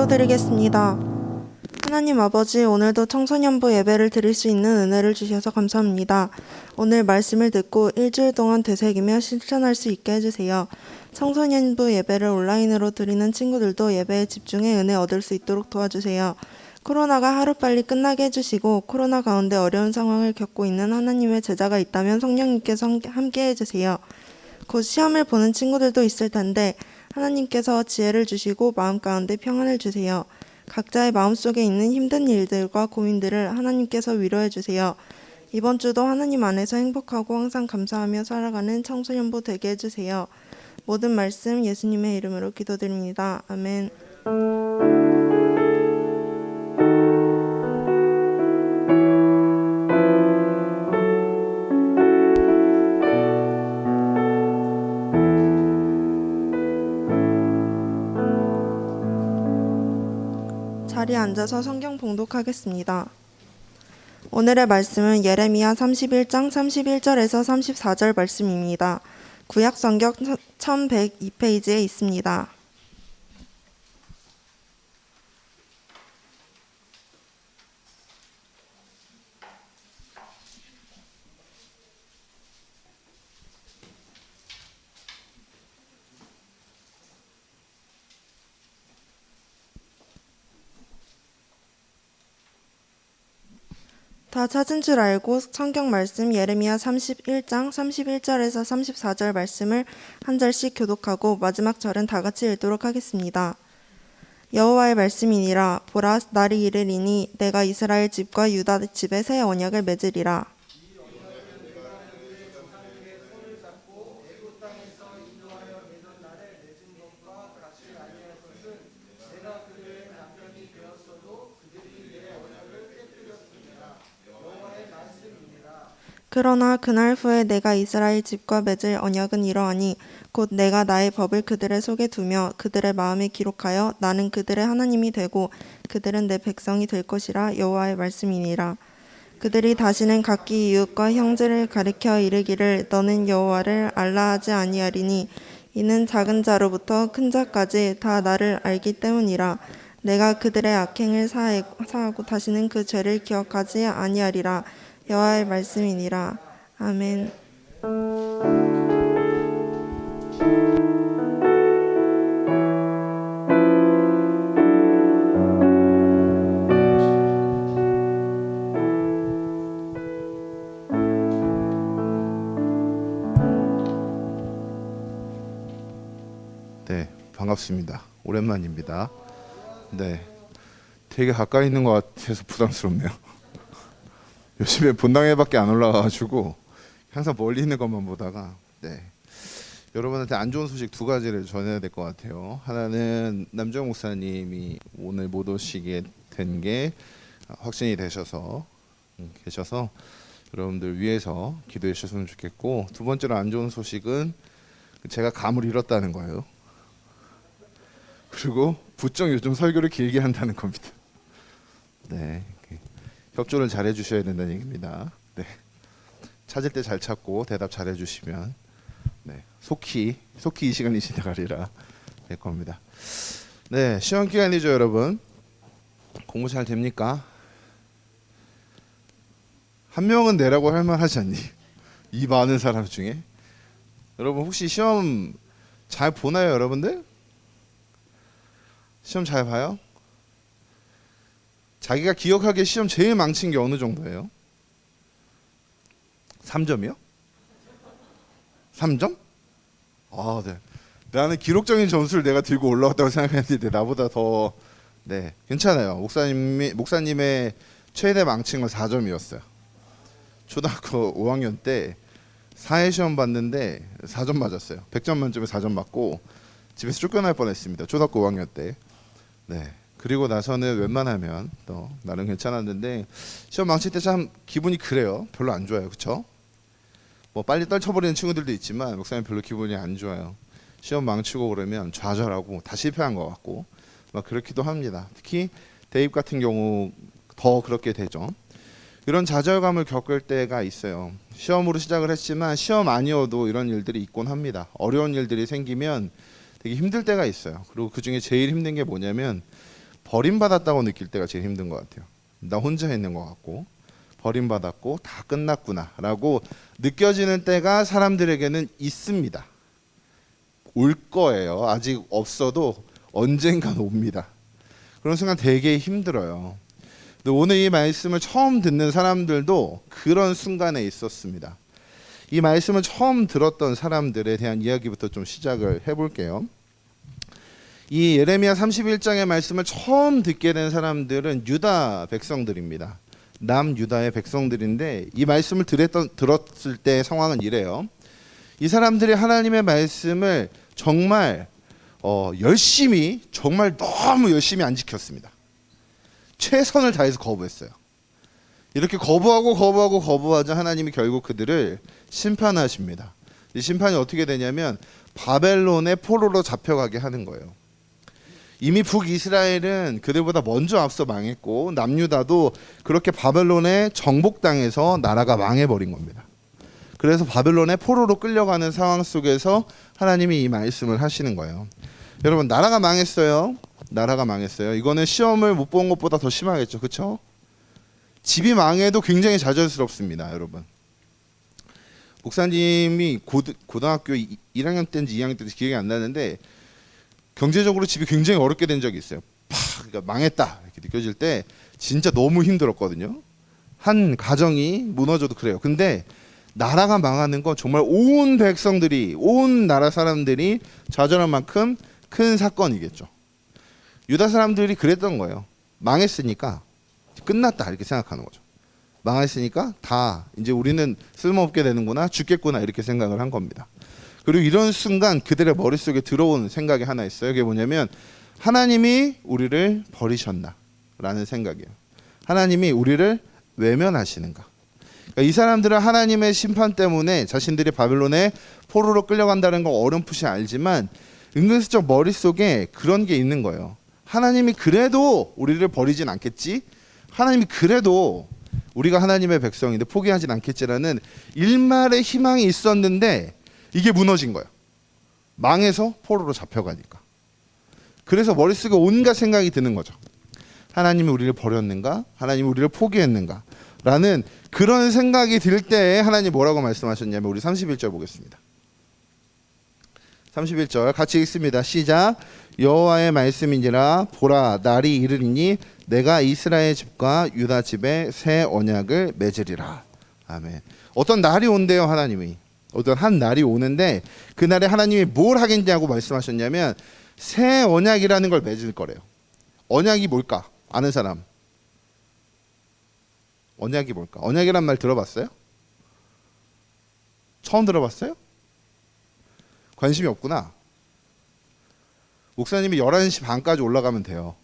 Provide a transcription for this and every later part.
기도드리겠습니다. 하나님 아버지, 오늘도 청소년부 예배를 드릴 수 있는 은혜를 주셔서 감사합니다. 오늘 말씀을 듣고 일주일 동안 되새기며 실천할 수 있게 해주세요. 청소년부 예배를 온라인으로 드리는 친구들도 예배에 집중해 은혜 얻을 수 있도록 도와주세요. 코로나가 하루빨리 끝나게 해주시고 코로나 가운데 어려운 상황을 겪고 있는 하나님의 제자가 있다면 성령님께서 함께 해주세요. 곧 시험을 보는 친구들도 있을 텐데 하나님께서 지혜를 주시고 마음 가운데 평안을 주세요. 각자의 마음속에 있는 힘든 일들과 고민들을 하나님께서 위로해 주세요. 이번 주도 하나님 안에서 행복하고 항상 감사하며 살아가는 청소년부 되게 해주세요. 모든 말씀 예수님의 이름으로 기도드립니다. 아멘. 자리에 앉아서 성경 봉독하겠습니다. 오늘의 말씀은 예레미야 31장 31절에서 34절 말씀입니다. 구약 성경 1102페이지에 있습니다. 다 찾은 줄 알고 성경 말씀 예레미야 31장 31절에서 34절 말씀을 한 절씩 교독하고 마지막 절은 다 같이 읽도록 하겠습니다. 여호와의 말씀이니라. 보라, 날이 이르리니 내가 이스라엘 집과 유다 집에 새 언약을 맺으리라. 그러나 그날 후에 내가 이스라엘 집과 맺을 언약은 이러하니 곧 내가 나의 법을 그들의 속에 두며 그들의 마음에 기록하여 나는 그들의 하나님이 되고 그들은 내 백성이 될 것이라. 여호와의 말씀이니라. 그들이 다시는 각기 이웃과 형제를 가리켜 이르기를 너는 여호와를 알라 하지 아니하리니 이는 작은 자로부터 큰 자까지 다 나를 알기 때문이라. 내가 그들의 악행을 사하고 다시는 그 죄를 기억하지 아니하리라. 여호와의 말씀이니라. 아멘. 네, 반갑습니다. 오랜만입니다. 네, 되게 가까이 있는 것 같아서 부담스럽네요. 요즘에 본당회밖에 안 올라가가지고 항상 멀리 있는 것만 보다가 여러분한테 안 좋은 소식 두 가지를 전해야 될 것 같아요. 하나는 남정 목사님이 오늘 못 오시게 된 게 확진이 되셔서 여러분들 위해서 기도해 주셨으면 좋겠고, 두 번째로 안 좋은 소식은 제가 감을 잃었다는 거예요. 그리고 부쩍 요즘 설교를 길게 한다는 겁니다. 네, 협조를 잘 해주셔야 된다는 얘기입니다. 네, 찾을 때 잘 찾고 대답 잘 해주시면 속히 이 시간이 지나가리라 될 겁니다. 네, 시험 기간이죠, 여러분. 공부 잘 됩니까? 한 명은 내라고 할 만하지 않니? 이 많은 사람 중에 여러분 혹시 시험 잘 보나요, 여러분들? 시험 잘 봐요? 자기가 기억하기에 시험 제일 망친 게 어느 정도예요? 3점이요? 3점? 아, 네. 나는 기록적인 점수를 내가 들고 올라왔다고 생각했는데 나보다 더 괜찮아요. 목사님의 최대 망친 건 4점이었어요. 초등학교 5학년 때 사회 시험 봤는데 4점 맞았어요. 100점 만점에 4점 맞고 집에서 쫓겨날 뻔했습니다. 초등학교 5학년 때. 그리고 나서는 웬만하면 또 나름 괜찮았는데 시험 망칠 때 참 기분이 그래요. 별로 안 좋아요. 그렇죠? 뭐 빨리 떨쳐버리는 친구들도 있지만 목사님 별로 기분이 안 좋아요. 시험 망치고 그러면 좌절하고 다 실패한 것 같고 막 그렇기도 합니다. 특히 대입 같은 경우 더 그렇게 되죠. 이런 좌절감을 겪을 때가 있어요. 시험으로 시작을 했지만 시험 아니어도 이런 일들이 있곤 합니다. 어려운 일들이 생기면 되게 힘들 때가 있어요. 그리고 그중에 제일 힘든 게 뭐냐면 버림받았다고 느낄 때가 제일 힘든 것 같아요. 나 혼자 있는 것 같고 버림받았고 다 끝났구나라고 느껴지는 때가 사람들에게는 있습니다. 올 거예요. 아직 없어도 언젠간 옵니다. 그런 순간 되게 힘들어요. 근데 오늘 이 말씀을 처음 듣는 사람들도 그런 순간에 있었습니다. 이 말씀을 처음 들었던 사람들에 대한 이야기부터 좀 시작을 해볼게요. 이 예레미야 31장의 말씀을 처음 듣게 된 사람들은 유다 백성들입니다. 남유다의 백성들인데 이 말씀을 들었을 때 상황은 이래요. 이 사람들이 하나님의 말씀을 정말 열심히, 정말 너무 열심히 안 지켰습니다. 최선을 다해서 거부했어요. 이렇게 거부하자 하나님이 결국 그들을 심판하십니다. 이 심판이 어떻게 되냐면 바벨론의 포로로 잡혀가게 하는 거예요. 이미 북이스라엘은 그들보다 먼저 앞서 망했고 남유다도 그렇게 바벨론에 정복당해서 나라가 망해버린 겁니다. 그래서 바벨론의 포로로 끌려가는 상황 속에서 하나님이 이 말씀을 하시는 거예요. 여러분, 나라가 망했어요. 나라가 망했어요. 이거는 시험을 못 본 것보다 더 심하겠죠. 그렇죠? 집이 망해도 굉장히 좌절스럽습니다. 여러분, 목사님이 고등학교 1학년 때인지 2학년 때인지 기억이 안 나는데 경제적으로 집이 굉장히 어렵게 된 적이 있어요. 그러니까 망했다 이렇게 느껴질 때 진짜 너무 힘들었거든요. 한 가정이 무너져도 그래요. 근데 나라가 망하는 건 정말 온 백성들이, 온 나라 사람들이 좌절할 만큼 큰 사건이겠죠. 유다 사람들이 그랬던 거예요. 망했으니까 끝났다 이렇게 생각하는 거죠. 망했으니까 다 이제 우리는 쓸모없게 되는구나, 죽겠구나 이렇게 생각을 한 겁니다. 그리고 이런 순간 그들의 머릿속에 들어온 생각이 하나 있어요. 그게 뭐냐면 하나님이 우리를 버리셨나라는 생각이에요. 하나님이 우리를 외면하시는가. 그러니까 이 사람들은 하나님의 심판 때문에 자신들이 바벨론에 포로로 끌려간다는 걸 어렴풋이 알지만 은근슬쩍 머릿속에 그런 게 있는 거예요. 하나님이 그래도 우리를 버리진 않겠지? 하나님이 그래도 우리가 하나님의 백성인데 포기하진 않겠지라는 일말의 희망이 있었는데 이게 무너진 거예요. 망해서 포로로 잡혀가니까. 그래서 머릿속에 온갖 생각이 드는 거죠. 하나님이 우리를 버렸는가? 하나님이 우리를 포기했는가? 라는 그런 생각이 들 때 하나님 뭐라고 말씀하셨냐면 우리 31절 보겠습니다. 31절 같이 읽습니다. 시작. 여호와의 말씀이니라. 보라, 날이 이르리니 내가 이스라엘 집과 유다 집에 새 언약을 맺으리라. 아멘. 어떤 날이 온대요. 하나님이 어떤 한 날이 오는데 그 날에 하나님이 뭘 하겠냐고 말씀하셨냐면 새 언약이라는 걸 맺을 거래요. 언약이 뭘까? 아는 사람? 언약이 뭘까? 언약이란 말 들어봤어요? 처음 들어봤어요? 관심이 없구나. 목사님이 11시 반까지 올라가면 돼요.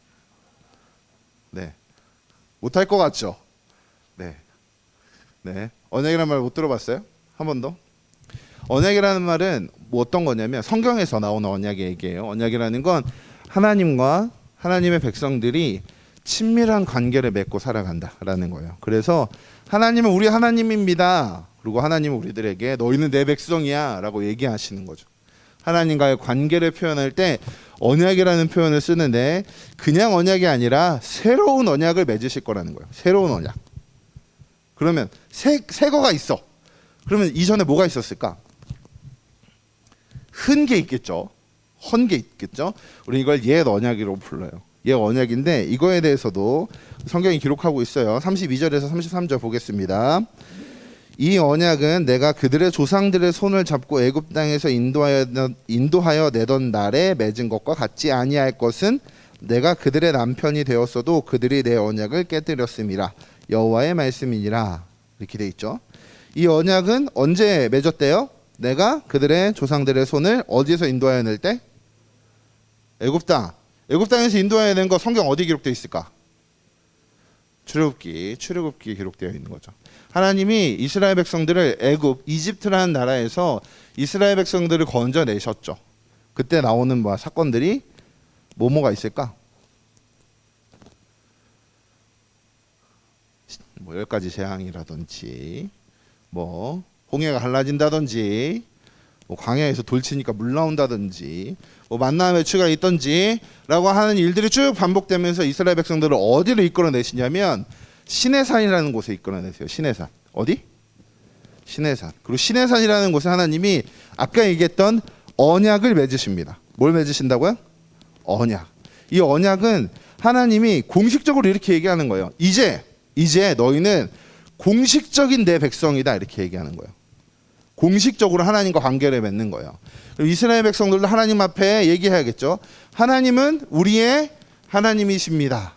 네. 못할 것 같죠? 네. 네. 언약이란 말 못 들어봤어요? 한 번 더. 언약이라는 말은 뭐 어떤 거냐면 성경에서 나오는 언약의 얘기예요. 언약이라는 건 하나님과 하나님의 백성들이 친밀한 관계를 맺고 살아간다라는 거예요. 그래서 하나님은 우리 하나님입니다. 그리고 하나님은 우리들에게 너희는 내 백성이야 라고 얘기하시는 거죠. 하나님과의 관계를 표현할 때 언약이라는 표현을 쓰는데 그냥 언약이 아니라 새로운 언약을 맺으실 거라는 거예요. 새로운 언약. 그러면 새 거가 있어. 그러면 이전에 뭐가 있었을까? 흔 게 있겠죠. 헌 게 있겠죠. 우리 이걸 옛 언약이라고 불러요. 옛 언약인데 이거에 대해서도 성경이 기록하고 있어요. 32절에서 33절 보겠습니다. 이 언약은 내가 그들의 조상들의 손을 잡고 애굽 땅에서 인도하여 내던 날에 맺은 것과 같지 아니할 것은 내가 그들의 남편이 되었어도 그들이 내 언약을 깨뜨렸음이라. 여호와의 말씀이니라. 이렇게 돼 있죠. 이 언약은 언제 맺었대요? 내가 그들의 조상들의 손을 어디에서 인도하여 낼 때? 애굽 땅. 애굽 땅에서 인도하여 낸 거 성경 어디 기록되어 있을까? 출애굽기에 기록되어 있는 거죠. 하나님이 이스라엘 백성들을 애굽, 이집트라는 나라에서 이스라엘 백성들을 건져내셨죠. 그때 나오는 뭐 사건들이 뭐가 있을까? 뭐 10가지 재앙이라든지 뭐 홍해가 갈라진다든지 뭐 광야에서 돌치니까 물 나온다든지 뭐 만나 매추가 있던지라고 하는 일들이 쭉 반복되면서 이스라엘 백성들을 어디로 이끌어내시냐면 시내산이라는 곳에 이끌어내세요. 시내산. 어디? 시내산. 그리고 시내산이라는 곳에 하나님이 아까 얘기했던 언약을 맺으십니다. 뭘 맺으신다고요? 언약. 이 언약은 하나님이 공식적으로 이렇게 얘기하는 거예요. 이제 너희는 공식적인 내 백성이다 이렇게 얘기하는 거예요. 공식적으로 하나님과 관계를 맺는 거예요. 이스라엘 백성들도 하나님 앞에 얘기해야겠죠. 하나님은 우리의 하나님이십니다.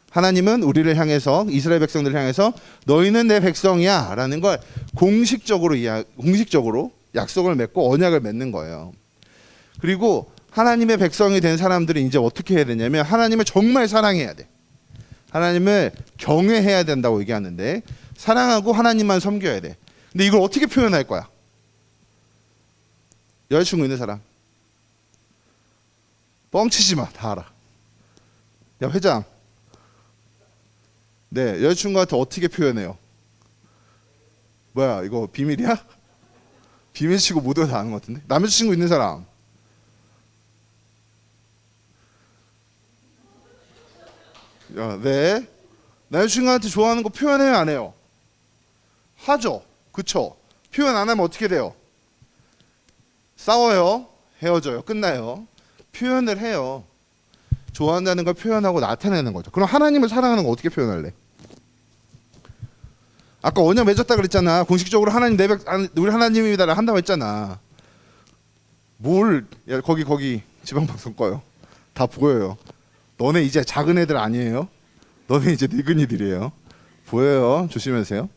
하나님은 우리를 향해서 이스라엘 백성들을 향해서 너희는 내 백성이야 라는 걸 공식적으로 약속을 맺고 언약을 맺는 거예요. 그리고 하나님의 백성이 된 사람들이 이제 어떻게 해야 되냐면 하나님을 정말 사랑해야 돼. 하나님을 경외해야 된다고 얘기하는데 사랑하고 하나님만 섬겨야 돼. 근데 이걸 어떻게 표현할 거야? 여자친구 있는 사람 뻥치지 마. 다 알아. 야 회장, 네 여자친구한테 어떻게 표현해요? 뭐야 이거 비밀이야? 비밀치고 모두가 다 아는 것 같은데. 남자친구 있는 사람 야, 네 남자친구한테 좋아하는 거 표현해요 안 해요? 하죠. 그쵸? 표현 안 하면 어떻게 돼요? 싸워요. 헤어져요. 끝나요. 표현을 해요. 좋아한다는 걸 표현하고 나타내는 거죠. 그럼 하나님을 사랑하는 거 어떻게 표현할래? 아까 언약 맺었다 그랬잖아. 공식적으로 하나님 우리 하나님이다 한다고 했잖아. 뭘? 야, 거기 지방방송 꺼요. 다 보여요. 너네 이제 작은 애들 아니에요. 너네 이제 늙은이들이에요. 보여요. 조심하세요.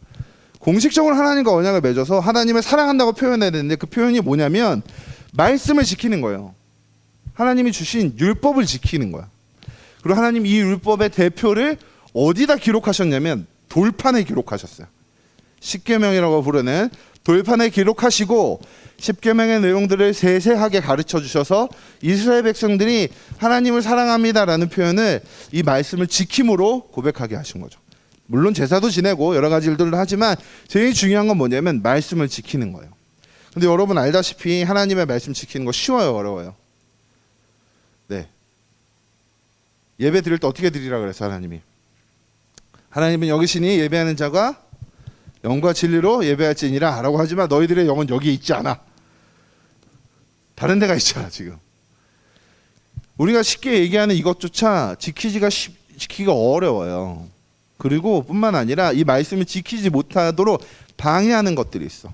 공식적으로 하나님과 언약을 맺어서 하나님을 사랑한다고 표현해야 되는데 그 표현이 뭐냐면 말씀을 지키는 거예요. 하나님이 주신 율법을 지키는 거야. 그리고 하나님 이 율법의 대표를 어디다 기록하셨냐면 돌판에 기록하셨어요. 십계명이라고 부르는 돌판에 기록하시고 십계명의 내용들을 세세하게 가르쳐 주셔서 이스라엘 백성들이 하나님을 사랑합니다라는 표현을 이 말씀을 지킴으로 고백하게 하신 거죠. 물론 제사도 지내고 여러 가지 일들을 하지만 제일 중요한 건 뭐냐면 말씀을 지키는 거예요. 근데 여러분 알다시피 하나님의 말씀 지키는 거 쉬워요, 어려워요? 네. 예배 드릴 때 어떻게 드리라 그랬어 하나님이? 하나님은 여기시니 예배하는 자가 영과 진리로 예배할지니라 라고 하지만 너희들의 영은 여기에 있지 않아. 다른 데가 있잖아 지금. 우리가 쉽게 얘기하는 이것조차 지키기가 어려워요. 그리고 뿐만 아니라 이 말씀을 지키지 못하도록 방해하는 것들이 있어.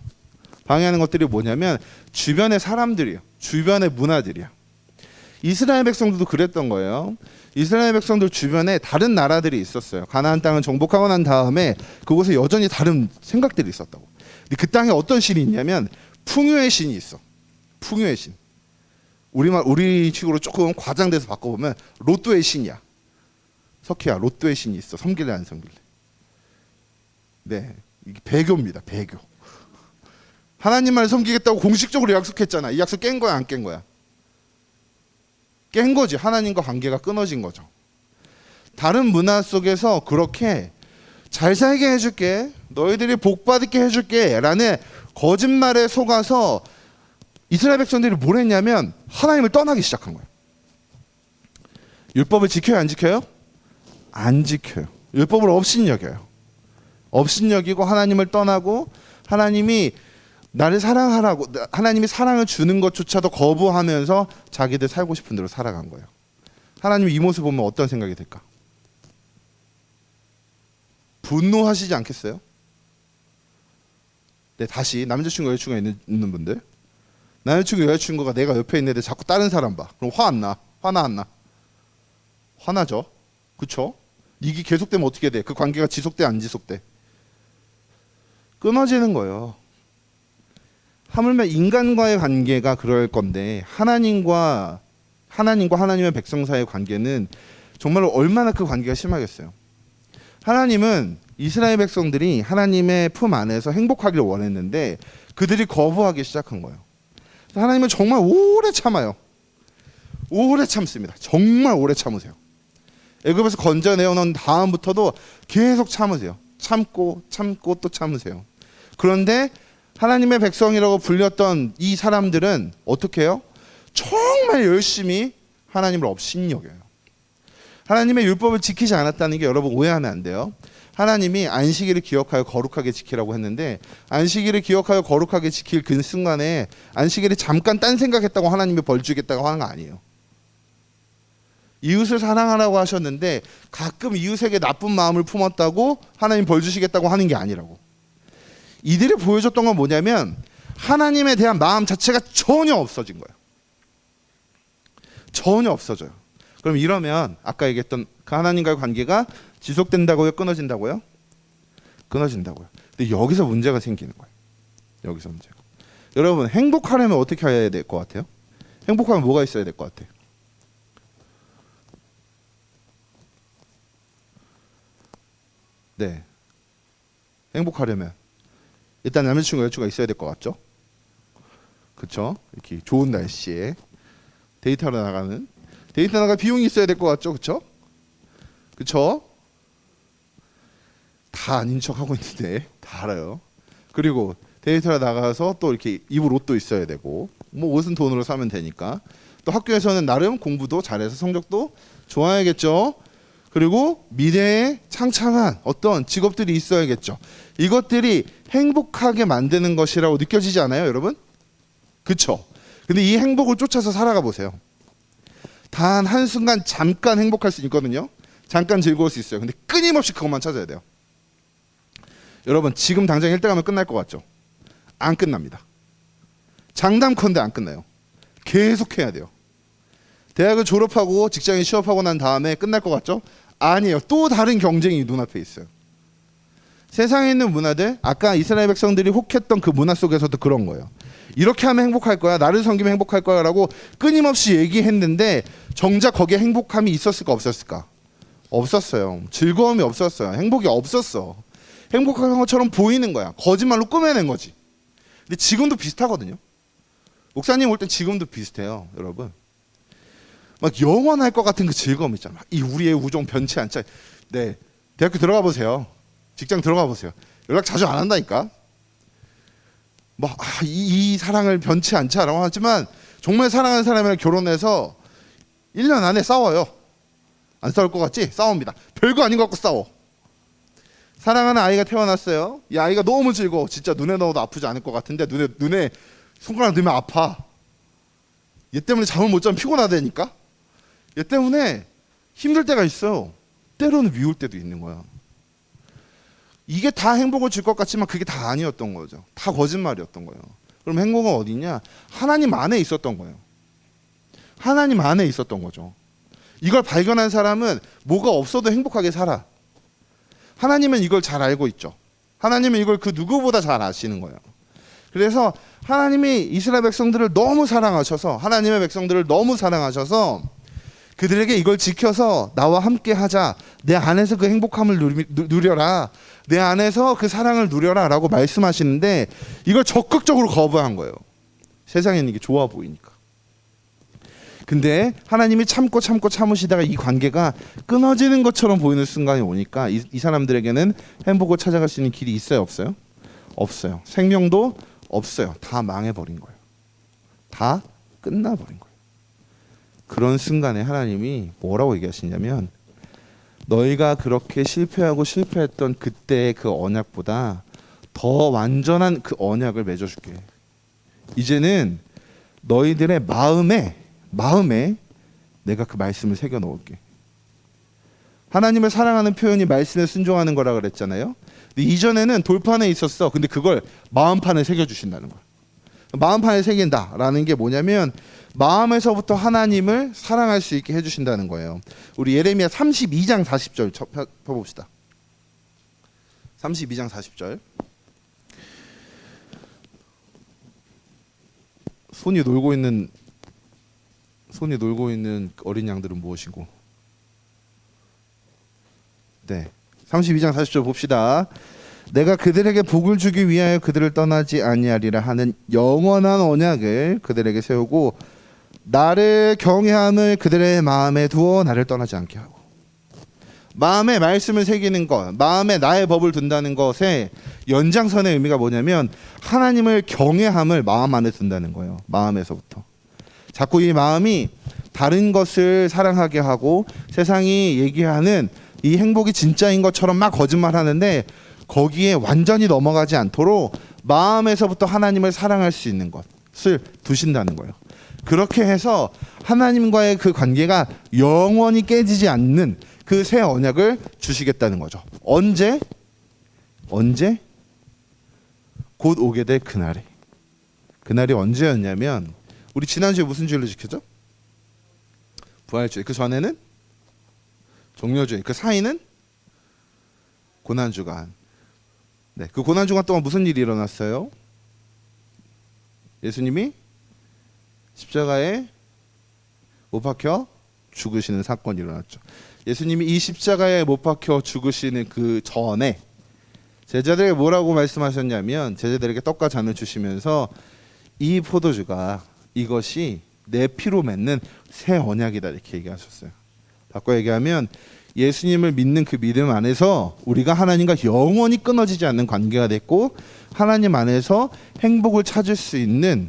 방해하는 것들이 뭐냐면 주변의 사람들이에요. 주변의 문화들이야. 이스라엘 백성들도 그랬던 거예요. 이스라엘 백성들 주변에 다른 나라들이 있었어요. 가나안 땅을 정복하고 난 다음에 그곳에 여전히 다른 생각들이 있었다고. 근데 그 땅에 어떤 신이 있냐면 풍요의 신이 있어. 풍요의 신. 우리 식으로 조금 과장돼서 바꿔보면 로또의 신이야. 석희야, 로또의 신이 있어. 섬길래 안 섬길래? 네, 이게 배교입니다. 배교. 하나님만 섬기겠다고 공식적으로 약속했잖아. 이 약속 깬 거야, 안 깬 거야? 깬 거지. 하나님과 관계가 끊어진 거죠. 다른 문화 속에서 그렇게 잘 살게 해줄게, 너희들이 복 받게 해줄게 라는 거짓말에 속아서 이스라엘 백성들이 뭘 했냐면 하나님을 떠나기 시작한 거예요. 율법을 지켜요, 안 지켜요? 안 지켜요. 율법을 업신여겨요. 업신여기고 하나님을 떠나고 하나님이 나를 사랑하라고, 하나님이 사랑을 주는 것조차도 거부하면서 자기들 살고 싶은 대로 살아간 거예요. 하나님이 이 모습 보면 어떤 생각이 들까? 분노하시지 않겠어요? 네, 다시 남자친구 여자친구가 있는 분들, 남자친구 여자친구가 내가 옆에 있는데 자꾸 다른 사람 봐. 그럼 화 안 나? 화나 안 나? 화나죠. 그쵸? 이게 계속되면 어떻게 돼? 그 관계가 지속돼 안 지속돼? 끊어지는 거예요. 하물며 인간과의 관계가 그럴 건데 하나님과 하나님의 백성 사이의 관계는 정말로 얼마나 그 관계가 심하겠어요. 하나님은 이스라엘 백성들이 하나님의 품 안에서 행복하기를 원했는데 그들이 거부하기 시작한 거예요. 하나님은 정말 오래 참아요. 오래 참습니다. 정말 오래 참으세요. 애굽에서 건져내어놓은 다음부터도 계속 참으세요. 참고 또 참으세요. 그런데 하나님의 백성이라고 불렸던 이 사람들은 어떻게 해요? 정말 열심히 하나님을 업신여겨요. 하나님의 율법을 지키지 않았다는 게 여러분 오해하면 안 돼요. 하나님이 안식일을 기억하여 거룩하게 지키라고 했는데 안식일을 기억하여 거룩하게 지킬 그 순간에 안식일에 잠깐 딴 생각했다고 하나님이 벌 주겠다고 하는 거 아니에요. 이웃을 사랑하라고 하셨는데 가끔 이웃에게 나쁜 마음을 품었다고 하나님 벌 주시겠다고 하는 게 아니라고. 이들이 보여줬던 건 뭐냐면 하나님에 대한 마음 자체가 전혀 없어진 거예요. 전혀 없어져요. 그럼 이러면 아까 얘기했던 그 하나님과의 관계가 지속된다고요? 끊어진다고요? 끊어진다고요. 근데 여기서 문제가 생기는 거예요. 여기서 문제가. 여러분 행복하려면 어떻게 해야 될 것 같아요? 행복하면 뭐가 있어야 될 것 같아요? 네. 행복하려면 일단 남자친구 여자친구가 있어야 될 것 같죠? 그렇죠? 이렇게 좋은 날씨에 데이트하러 나가는 데이트 나갈 비용이 있어야 될 것 같죠? 그렇죠? 그렇죠? 다 아닌 척 하고 있는데 다 알아요. 그리고 데이트하러 나가서 또 이렇게 입을 옷도 있어야 되고 뭐 옷은 돈으로 사면 되니까 또 학교에서는 나름 공부도 잘해서 성적도 좋아야겠죠. 그리고 미래에 창창한 어떤 직업들이 있어야겠죠. 이것들이 행복하게 만드는 것이라고 느껴지지 않아요, 여러분? 그렇죠? 근데 이 행복을 쫓아서 살아가 보세요. 단 한순간 잠깐 행복할 수 있거든요. 잠깐 즐거울 수 있어요. 근데 끊임없이 그것만 찾아야 돼요. 여러분 지금 당장 1등 하면 끝날 것 같죠? 안 끝납니다. 장담컨대 안 끝나요. 계속 해야 돼요. 대학을 졸업하고 직장에 취업하고 난 다음에 끝날 것 같죠? 아니에요. 또 다른 경쟁이 눈앞에 있어요. 세상에 있는 문화들, 아까 이스라엘 백성들이 혹했던 그 문화 속에서도 그런 거예요. 이렇게 하면 행복할 거야, 나를 섬기면 행복할 거야 라고 끊임없이 얘기했는데 정작 거기에 행복함이 있었을까 없었을까? 없었어요. 즐거움이 없었어요. 행복이 없었어. 행복한 것처럼 보이는 거야. 거짓말로 꾸며낸 거지. 근데 지금도 비슷하거든요. 목사님 올 땐 지금도 비슷해요, 여러분. 막 영원할 것 같은 그 즐거움 있잖아. 이 우리의 우정 변치 않자. 네, 대학교 들어가 보세요. 직장 들어가 보세요. 연락 자주 안 한다니까. 이 사랑을 변치 않자라고 하지만 정말 사랑하는 사람이랑 결혼해서 1년 안에 싸워요. 안 싸울 것 같지? 싸웁니다. 별거 아닌 것 같고 싸워. 사랑하는 아이가 태어났어요. 이 아이가 너무 즐거워. 진짜 눈에 넣어도 아프지 않을 것 같은데 눈에 손가락 넣으면 아파. 얘 때문에 잠을 못 자면 피곤하다니까. 얘 때문에 힘들 때가 있어요. 때로는 미울 때도 있는 거야. 이게 다 행복을 줄 것 같지만 그게 다 아니었던 거죠. 다 거짓말이었던 거예요. 그럼 행복은 어디냐? 하나님 안에 있었던 거예요. 하나님 안에 있었던 거죠. 이걸 발견한 사람은 뭐가 없어도 행복하게 살아. 하나님은 이걸 잘 알고 있죠. 하나님은 이걸 그 누구보다 잘 아시는 거예요. 그래서 하나님이 이스라엘 백성들을 너무 사랑하셔서 하나님의 백성들을 너무 사랑하셔서 그들에게 이걸 지켜서 나와 함께 하자. 내 안에서 그 행복함을 누려라. 내 안에서 그 사랑을 누려라 라고 말씀하시는데 이걸 적극적으로 거부한 거예요. 세상에는 이게 좋아 보이니까. 근데 하나님이 참으시다가 이 관계가 끊어지는 것처럼 보이는 순간이 오니까 이 사람들에게는 행복을 찾아갈 수 있는 길이 있어요, 없어요? 없어요. 생명도 없어요. 다 망해버린 거예요. 다 끝나버린 거예요. 그런 순간에 하나님이 뭐라고 얘기하시냐면 너희가 그렇게 실패했던 그때의 그 언약보다 더 완전한 그 언약을 맺어줄게. 이제는 너희들의 마음에 내가 그 말씀을 새겨 놓을게. 하나님을 사랑하는 표현이 말씀에 순종하는 거라 그랬잖아요. 근데 이전에는 돌판에 있었어. 근데 그걸 마음판에 새겨 주신다는 거야. 마음판에 새긴다라는 게 뭐냐면 마음에서부터 하나님을 사랑할 수 있게 해주신다는 거예요. 우리 예레미야 32장 40절 펴봅시다. 32장 40절. 손이 놀고 있는 어린 양들은 무엇이고? 네, 32장 40절 봅시다. 내가 그들에게 복을 주기 위하여 그들을 떠나지 아니하리라 하는 영원한 언약을 그들에게 세우고 나를 경외함을 그들의 마음에 두어 나를 떠나지 않게 하고. 마음에 말씀을 새기는 것, 마음에 나의 법을 둔다는 것의 연장선의 의미가 뭐냐면 하나님을 경외함을 마음 안에 둔다는 거예요. 마음에서부터. 자꾸 이 마음이 다른 것을 사랑하게 하고 세상이 얘기하는 이 행복이 진짜인 것처럼 막 거짓말하는데 거기에 완전히 넘어가지 않도록 마음에서부터 하나님을 사랑할 수 있는 것을 두신다는 거예요. 그렇게 해서 하나님과의 그 관계가 영원히 깨지지 않는 그 새 언약을 주시겠다는 거죠. 언제? 곧 오게 될 그날에. 그날이 언제였냐면 우리 지난주에 무슨 주일로 지켰죠? 부활주일. 그 전에는 종려주일. 그 사이는 고난주간. 네, 그 고난주간 동안 무슨 일이 일어났어요? 예수님이 십자가에 못 박혀 죽으시는 사건이 일어났죠. 예수님이 이 십자가에 못 박혀 죽으시는 그 전에 제자들에게 뭐라고 말씀하셨냐면 제자들에게 떡과 잔을 주시면서 이 포도주가 이것이 내 피로 맺는 새 언약이다 이렇게 얘기하셨어요. 바꿔 얘기하면 예수님을 믿는 그 믿음 안에서 우리가 하나님과 영원히 끊어지지 않는 관계가 됐고 하나님 안에서 행복을 찾을 수 있는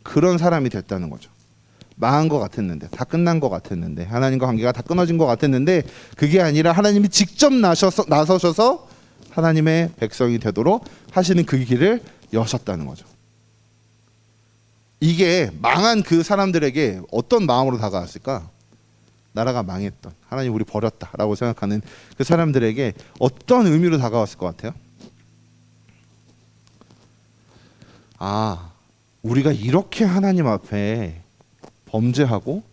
그런 사람이 됐다는 거죠. 망한 것 같았는데, 다 끝난 것 같았는데, 하나님과 관계가 다 끊어진 것 같았는데 그게 아니라 하나님이 직접 나서셔서 하나님의 백성이 되도록 하시는 그 길을 여셨다는 거죠. 이게 망한 그 사람들에게 어떤 마음으로 다가왔을까? 나라가 망했던, 하나님 우리 버렸다라고 생각하는 그 사람들에게 어떤 의미로 다가왔을 것 같아요? 아, 우리가 이렇게 하나님 앞에 범죄하고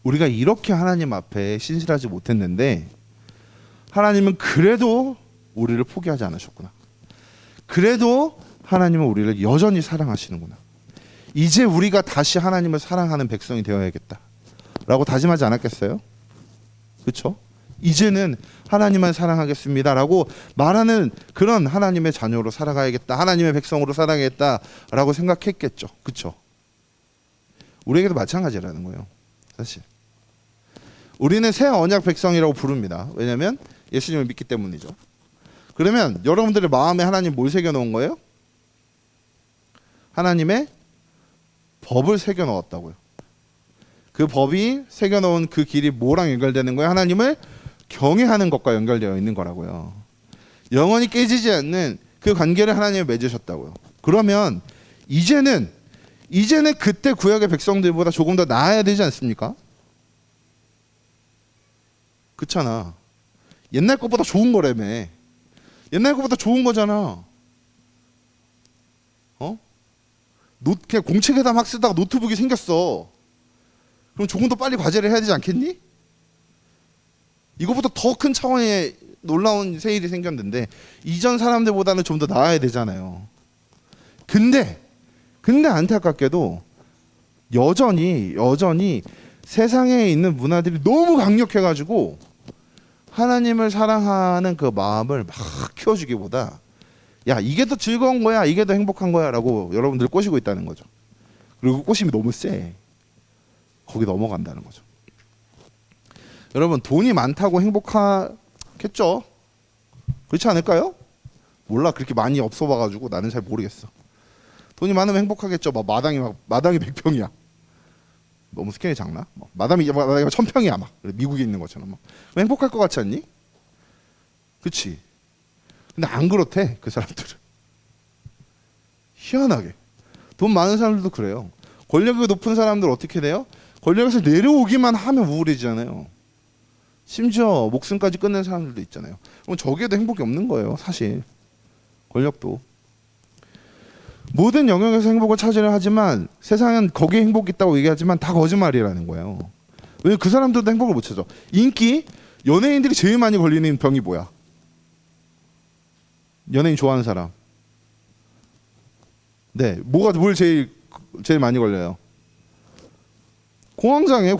우리가 이렇게 하나님 앞에 신실하지 못했는데 하나님은 그래도 우리를 포기하지 않으셨구나. 그래도 하나님은 우리를 여전히 사랑하시는구나. 이제 우리가 다시 하나님을 사랑하는 백성이 되어야겠다 라고 다짐하지 않았겠어요? 그렇죠? 이제는 하나님만 사랑하겠습니다 라고 말하는 그런 하나님의 자녀로 살아가야겠다, 하나님의 백성으로 살아야겠다 라고 생각했겠죠. 그렇죠? 우리에게도 마찬가지라는 거예요. 사실 우리는 새 언약 백성이라고 부릅니다. 왜냐하면 예수님을 믿기 때문이죠. 그러면 여러분들의 마음에 하나님 뭘 새겨놓은 거예요? 하나님의 법을 새겨넣었다고요. 그 법이 새겨놓은 그 길이 뭐랑 연결되는 거예요? 하나님을 경외하는 것과 연결되어 있는 거라고요. 영원히 깨지지 않는 그 관계를 하나님이 맺으셨다고요. 그러면 이제는 그때 구약의 백성들보다 조금 더 나아야 되지 않습니까? 그렇잖아. 옛날 것보다 좋은 거라며. 옛날 것보다 좋은 거잖아. 그냥 공책에다 막 쓰다가 노트북이 생겼어. 그럼 조금 더 빨리 과제를 해야 되지 않겠니? 이거보다 더 큰 차원의 놀라운 새 일이 생겼는데 이전 사람들보다는 좀 더 나아야 되잖아요. 근데 안타깝게도 여전히 세상에 있는 문화들이 너무 강력해가지고 하나님을 사랑하는 그 마음을 막 키워주기보다 야 이게 더 즐거운 거야, 이게 더 행복한 거야 라고 여러분들 꼬시고 있다는 거죠. 그리고 꼬심이 너무 세. 거기 넘어간다는 거죠. 여러분 돈이 많다고 행복하겠죠? 그렇지 않을까요? 몰라, 그렇게 많이 없어 봐가지고 나는 잘 모르겠어. 돈이 많으면 행복하겠죠. 마당이 100평이야. 너무 스케일이 작나? 마당이 1000평이야 막. 미국에 있는 것처럼 막. 행복할 것 같지 않니? 그렇지. 근데 안 그렇대 그 사람들은. 희한하게 돈 많은 사람들도 그래요. 권력이 높은 사람들 어떻게 돼요? 권력에서 내려오기만 하면 우울해지잖아요. 심지어 목숨까지 끊는 사람들도 있잖아요. 그럼 저기에도 행복이 없는 거예요 사실. 권력도 모든 영역에서 행복을 찾으려 하지만 세상은 거기에 행복이 있다고 얘기하지만 다 거짓말이라는 거예요. 왜? 그 사람들도 행복을 못 찾아. 인기, 연예인들이 제일 많이 걸리는 병이 뭐야? 연예인 좋아하는 사람. 네, 뭘 제일 많이 걸려요? 공황장애예요.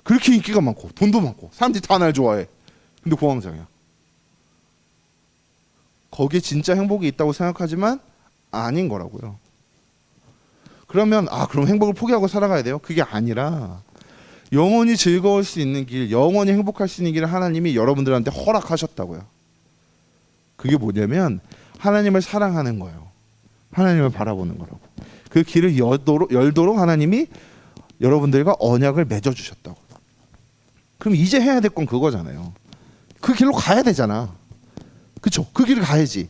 그렇게 인기가 많고 돈도 많고 사람들이 다 날 좋아해. 근데 공황장애야. 거기에 진짜 행복이 있다고 생각하지만 아닌 거라고요. 그러면 그럼 행복을 포기하고 살아가야 돼요? 그게 아니라 영원히 즐거울 수 있는 길, 영원히 행복할 수 있는 길을 하나님이 여러분들한테 허락하셨다고요. 그게 뭐냐면 하나님을 사랑하는 거예요. 하나님을 바라보는 거라고. 그 길을 열도록 하나님이 여러분들과 언약을 맺어주셨다고. 그럼 이제 해야 될 건 그거잖아요. 그 길로 가야 되잖아. 그쵸? 그 길을 가야지.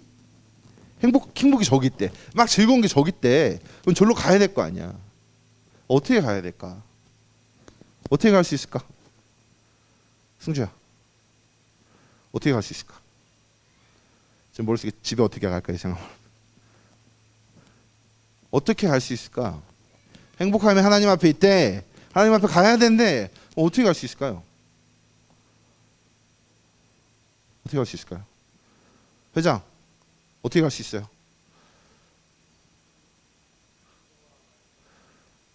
행복이 저기 있대. 막 즐거운 게 저기 있대. 그럼 절로 가야 될 거 아니야. 어떻게 가야 될까? 어떻게 갈 수 있을까? 승주야, 어떻게 갈 수 있을까? 지금 머릿속에 집에 어떻게 갈까 이 생각. 어떻게 갈 수 있을까? 행복하면 하나님 앞에 있대. 하나님 앞에 가야 되는데 어떻게 갈 수 있을까요? 어떻게 갈 수 있을까요? 회장, 어떻게 갈 수 있어요?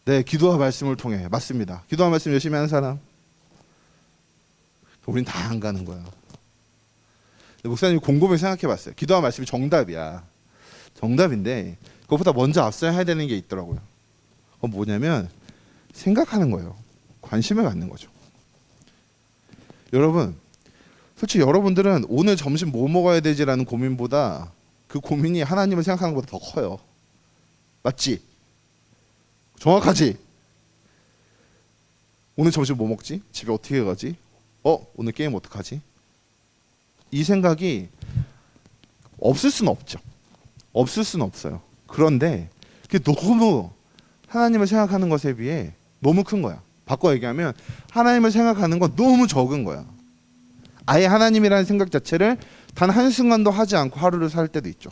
네, 기도와 말씀을 통해. 맞습니다. 기도와 말씀 열심히 하는 사람. 우린 다 안 가는 거야. 목사님이 곰곰이 생각해 봤어요. 기도와 말씀이 정답이야. 정답인데 그것보다 먼저 앞서야 해야 되는 게 있더라고요. 그건 뭐냐면 생각하는 거예요. 관심을 갖는 거죠. 여러분, 솔직히 여러분들은 오늘 점심 뭐 먹어야 되지라는 고민보다 그 고민이 하나님을 생각하는 것보다 더 커요. 맞지? 정확하지? 오늘 점심 뭐 먹지? 집에 어떻게 가지? 오늘 게임 어떡하지? 이 생각이 없을 수는 없죠. 없을 수는 없어요. 그런데 그게 너무 하나님을 생각하는 것에 비해 너무 큰 거야. 바꿔 얘기하면 하나님을 생각하는 건 너무 적은 거야. 아예 하나님이라는 생각 자체를 단 한순간도 하지 않고 하루를 살 때도 있죠.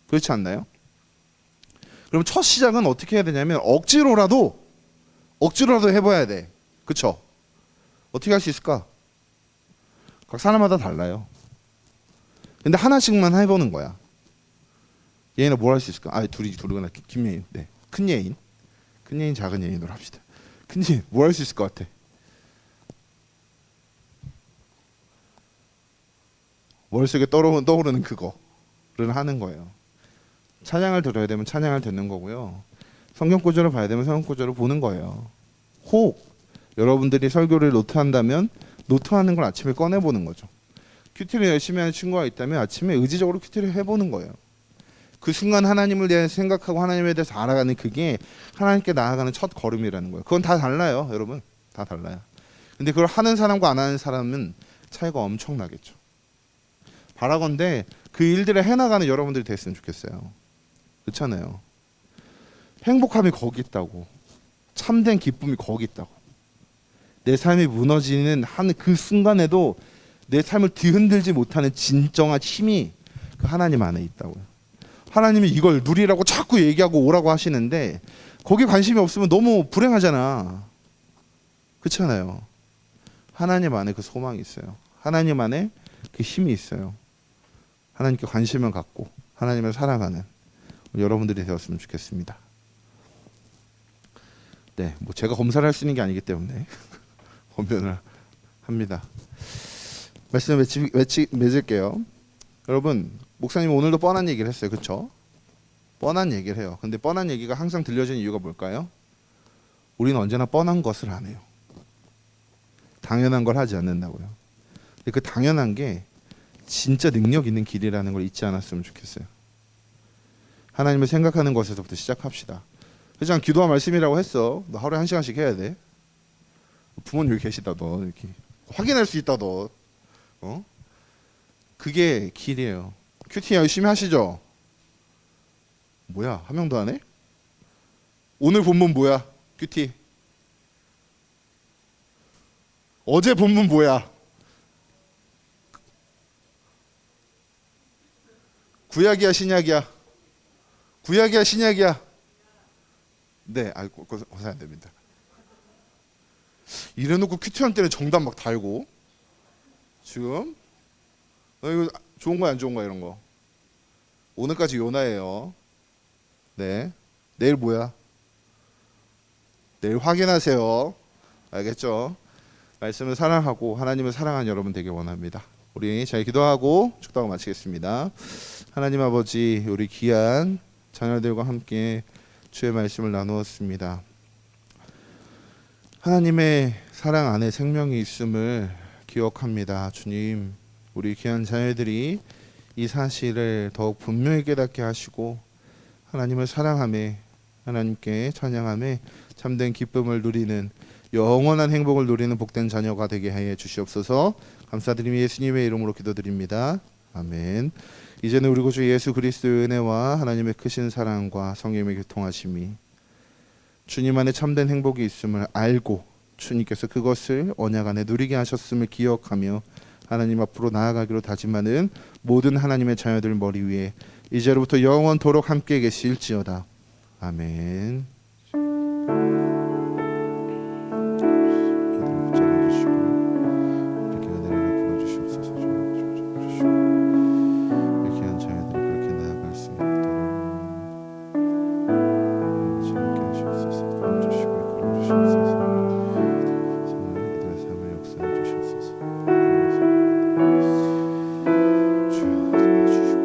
그렇지 않나요? 그럼 첫 시작은 어떻게 해야 되냐면 억지로라도 해봐야 돼. 그쵸? 어떻게 할 수 있을까? 각 사람마다 달라요. 근데 하나씩만 해보는 거야. 얘는 뭘 할 수 있을까? 둘이구나. 김예인. 네. 큰 예인. 큰 예인, 작은 예인으로 합시다. 큰 예인, 뭘 할 수 있을 것 같아? 머릿속에 떠오르는 그거를 하는 거예요. 찬양을 들어야 되면 찬양을 듣는 거고요. 성경 구절을 봐야 되면 성경 구절을 보는 거예요. 여러분들이 설교를 노트한다면 노트하는 걸 아침에 꺼내보는 거죠. 큐티를 열심히 하는 친구가 있다면 아침에 의지적으로 큐티를 해보는 거예요. 그 순간 하나님을 대해 생각하고 하나님에 대해서 알아가는 그게 하나님께 나아가는 첫 걸음이라는 거예요. 그건 다 달라요, 여러분. 다 달라요. 근데 그걸 하는 사람과 안 하는 사람은 차이가 엄청나겠죠. 바라건대 그 일들을 해나가는 여러분들이 됐으면 좋겠어요. 그렇잖아요. 행복함이 거기 있다고. 참된 기쁨이 거기 있다고. 내 삶이 무너지는 한 그 순간에도 내 삶을 뒤흔들지 못하는 진정한 힘이 그 하나님 안에 있다고요. 하나님이 이걸 누리라고 자꾸 얘기하고 오라고 하시는데 거기에 관심이 없으면 너무 불행하잖아. 그렇잖아요. 하나님 안에 그 소망이 있어요. 하나님 안에 그 힘이 있어요. 하나님께 관심을 갖고 하나님을 사랑하는 여러분들이 되었으면 좋겠습니다. 네, 뭐 제가 검사를 할 수 있는 게 아니기 때문에 권면을 합니다. 말씀 맺을게요. 여러분, 목사님 오늘도 뻔한 얘기를 했어요. 그렇죠? 뻔한 얘기를 해요. 근데 뻔한 얘기가 항상 들려지는 이유가 뭘까요? 우리는 언제나 뻔한 것을 안 해요. 당연한 걸 하지 않는다고요. 근데 그 당연한 게 진짜 능력 있는 길이라는 걸 잊지 않았으면 좋겠어요. 하나님을 생각하는 것에서부터 시작합시다. 회장, 기도와 말씀이라고 했어. 너 하루에 1시간씩 해야 돼. 부모님 여기 계시다. 너 이렇게 확인할 수 있다. 너 그게 길이에요. 큐티 열심히 하시죠? 뭐야, 한 명도 안 해? 오늘 본문 뭐야? 큐티 어제 본문 뭐야? 구약이야 신약이야? 구약이야 신약이야? 네, 고생 안 됩니다. 이래놓고 큐티한 때는 정답 막 달고 지금 이거 좋은 거야 안 좋은 거야 이런 거. 오늘까지 요나예요. 네, 내일 뭐야? 내일 확인하세요. 알겠죠? 말씀을 사랑하고 하나님을 사랑하는 여러분 되길 원합니다. 우리 잘 기도하고 축도하고 마치겠습니다. 하나님 아버지, 우리 귀한 자녀들과 함께 주의 말씀을 나누었습니다. 하나님의 사랑 안에 생명이 있음을 기억합니다. 주님, 우리 귀한 자녀들이 이 사실을 더욱 분명히 깨닫게 하시고 하나님을 사랑하며 하나님께 찬양하며 참된 기쁨을 누리는 영원한 행복을 누리는 복된 자녀가 되게 해 주시옵소서. 감사드리며 예수님의 이름으로 기도드립니다. 아멘. 이제는 우리 구주 예수 그리스도의 은혜와 하나님의 크신 사랑과 성령의 교통하심이 주님 안에 참된 행복이 있음을 알고 주님께서 그것을 언약 안에 누리게 하셨음을 기억하며 하나님 앞으로 나아가기로 다짐하는 모든 하나님의 자녀들 머리 위에 이제로부터 영원토록 함께 계실지어다. 아멘. 기도를 붙잡아주시고 이렇게 은혜를 부어주시옵소서. 주시고 이 귀한 자녀들이 그렇게 나아갈 수 있도록 함께 하시옵소서. 도와주시고 이끌어주시옵소서. 정말 이들의 삶을 역사해 주시옵소서. 주여 도와주시고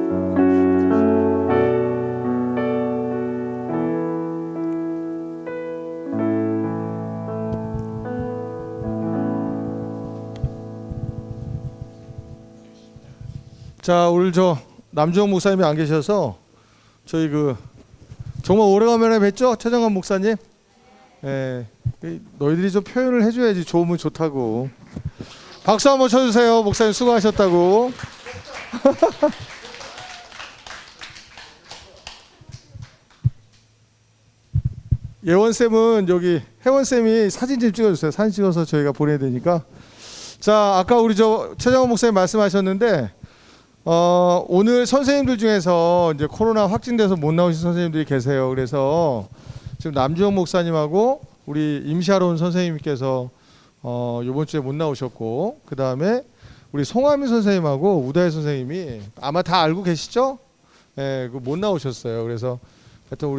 자, 오늘 저 남주영 목사님이 안 계셔서 저희 정말 오래간만에 뵀죠? 최정환 목사님. 예, 너희들이 좀 표현을 해줘야지 좋으면 좋다고. 박수 한번 쳐주세요. 목사님 수고하셨다고. 예원쌤은 여기 혜원쌤이 사진 좀 찍어주세요. 사진 찍어서 저희가 보내야 되니까. 자, 아까 우리 저 최정환 목사님 말씀하셨는데 오늘 선생님들 중에서 이제 코로나 확진돼서 못 나오신 선생님들이 계세요. 그래서 지금 남주영 목사님하고 우리 임시하러 온 선생님께서 이번 주에 못 나오셨고, 그 다음에 우리 송하민 선생님하고 우다혜 선생님이 아마 다 알고 계시죠? 예, 못 나오셨어요. 그래서 하여튼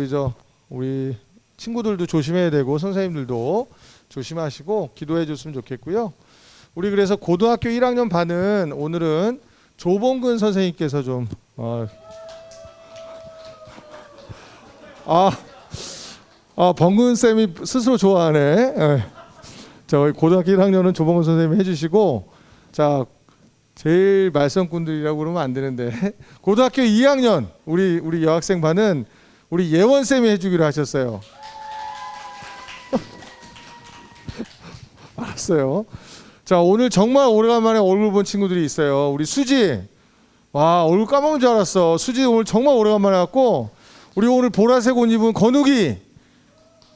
우리 친구들도 조심해야 되고 선생님들도 조심하시고 기도해 줬으면 좋겠고요. 우리 그래서 고등학교 1학년 반은 오늘은 조봉근 선생님께서 좀 범근 쌤이 스스로 좋아하네. 예. 자, 고등학교 1학년은 조봉근 선생님이 해주시고, 자, 제일 말썽꾼들이라고 그러면 안 되는데 고등학교 2학년 우리 여학생 반은 우리 예원 쌤이 해주기로 하셨어요. 알았어요. 자, 오늘 정말 오래간만에 얼굴 본 친구들이 있어요. 우리 수지, 와, 얼굴 까먹은 줄 알았어. 수지 오늘 정말 오래간만에 왔고, 우리 오늘 보라색 옷 입은 건욱이,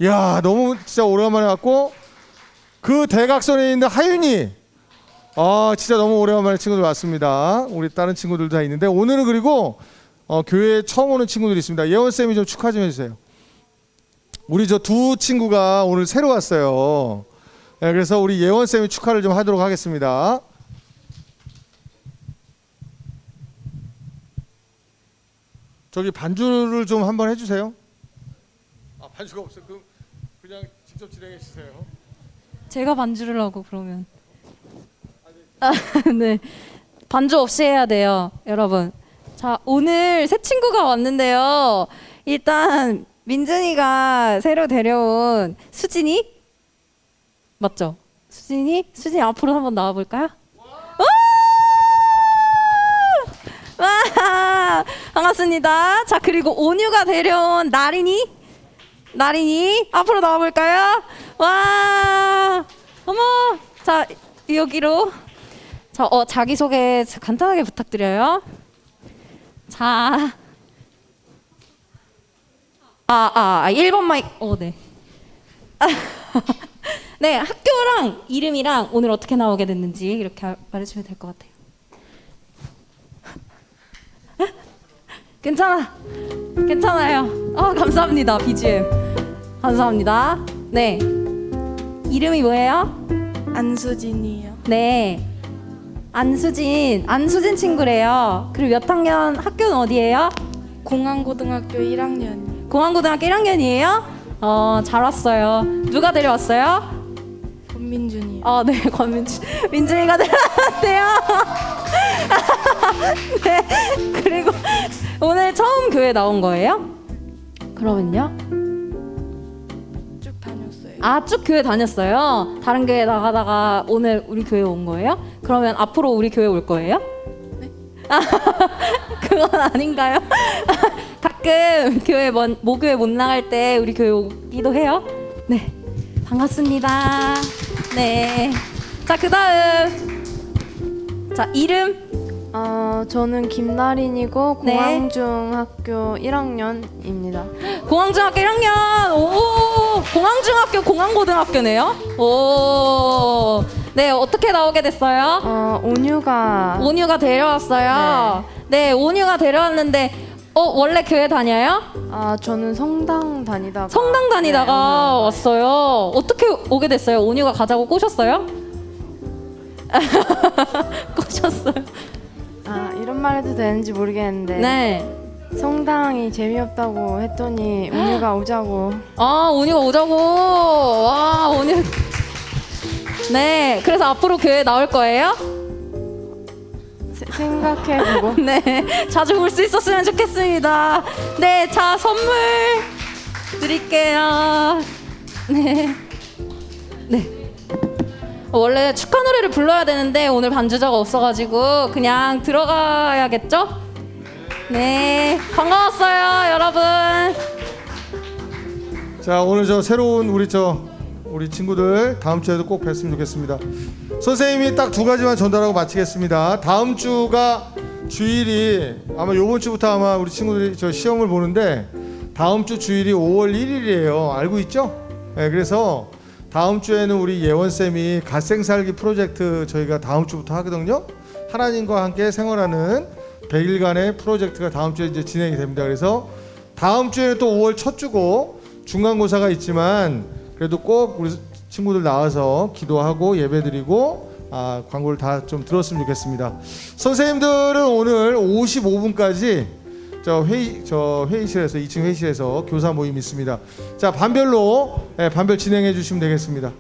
야, 너무 진짜 오래간만에 왔고, 그 대각선에 있는 하윤이, 진짜 너무 오래간만에 친구들 왔습니다. 우리 다른 친구들도 다 있는데, 오늘은 그리고 교회에 처음 오는 친구들이 있습니다. 예원쌤이 좀 축하 좀 해주세요. 우리 저 두 친구가 오늘 새로 왔어요. 네, 그래서 우리 예원쌤이 축하를 좀 하도록 하겠습니다. 저기 반주를 좀 한번 해주세요. 반주가 없어요. 그냥 직접 진행해 주세요. 제가 반주를 하고 그러면 네, 반주 없이 해야 돼요, 여러분. 자, 오늘 새 친구가 왔는데요. 일단 민준이가 새로 데려온 수진이 맞죠? 수진이 앞으로 한번 나와 볼까요? 와, 반갑습니다. 자, 그리고 온유가 데려온 나린이 앞으로 나와 볼까요? 와, 어머, 자, 여기로. 자, 자기 소개 간단하게 부탁드려요. 자, 1번 마이크. 네. 네, 학교랑 이름이랑 오늘 어떻게 나오게 됐는지 이렇게 말해주시면 될 것 같아요. 괜찮아요. 감사합니다. BGM 감사합니다. 네, 이름이 뭐예요? 안수진이요. 네, 안수진 친구래요. 그리고 몇 학년, 학교는 어디예요? 공항고등학교 1학년. 공항고등학교 1학년이에요? 잘 왔어요. 누가 데려왔어요? 권민준이요. 네, 민준이가 데려왔대요. 네, 그리고 오늘 처음 교회 나온 거예요? 그러면요? 쭉 다녔어요. 아, 쭉 교회 다녔어요? 다른 교회 나가다가 오늘 우리 교회 온 거예요? 그러면 앞으로 우리 교회 올 거예요? 네. 그건 아닌가요? 가끔 교회 모교회 못 나갈 때 우리 교회 오기도 해요? 네. 반갑습니다. 네. 자, 그다음. 자, 이름. 저는 김나린이고 네. 공항중학교 1학년입니다. 공항중학교 1학년. 오, 공항중학교 공항고등학교네요. 오, 네, 어떻게 나오게 됐어요? 온유가 온유가 데려왔어요. 네, 온유가 데려왔는데, 원래 교회 다녀요? 저는 성당 다니다가 성당 다니다가 네, 오늘 왔어요. 어떻게 오게 됐어요? 온유가 가자고 꼬셨어요? 꼬셨어요. 이런 말 해도 되는지 모르겠는데 네. 성당이 재미없다고 했더니 온유가 오자고. 온유가 오자고. 와, 온유. 네, 그래서 앞으로 교회 나올 거예요? 생각해보고. 네, 자주 볼 수 있었으면 좋겠습니다. 네, 자, 선물 드릴게요. 네. 네. 원래 축하 노래를 불러야 되는데 오늘 반주자가 없어가지고 그냥 들어가야겠죠? 네, 반가웠어요, 여러분. 자, 오늘 저 새로운 우리 친구들 다음 주에도 꼭 뵀으면 좋겠습니다. 선생님이 딱 두 가지만 전달하고 마치겠습니다. 다음 주가 주일이 아마 요번 주부터 아마 우리 친구들이 저 시험을 보는데 다음 주 주일이 5월 1일이에요. 알고 있죠? 네, 그래서 다음 주에는 우리 예원쌤이 갓생살기 프로젝트 저희가 다음 주부터 하거든요. 하나님과 함께 생활하는 100일간의 프로젝트가 다음 주에 이제 진행이 됩니다. 그래서 다음 주에는 또 5월 첫 주고 중간고사가 있지만 그래도 꼭 우리 친구들 나와서 기도하고 예배드리고 광고를 다 좀 들었으면 좋겠습니다. 선생님들은 오늘 55분까지 회의실에서 2층 회의실에서 교사 모임 있습니다. 자, 반별로 반별 진행해 주시면 되겠습니다.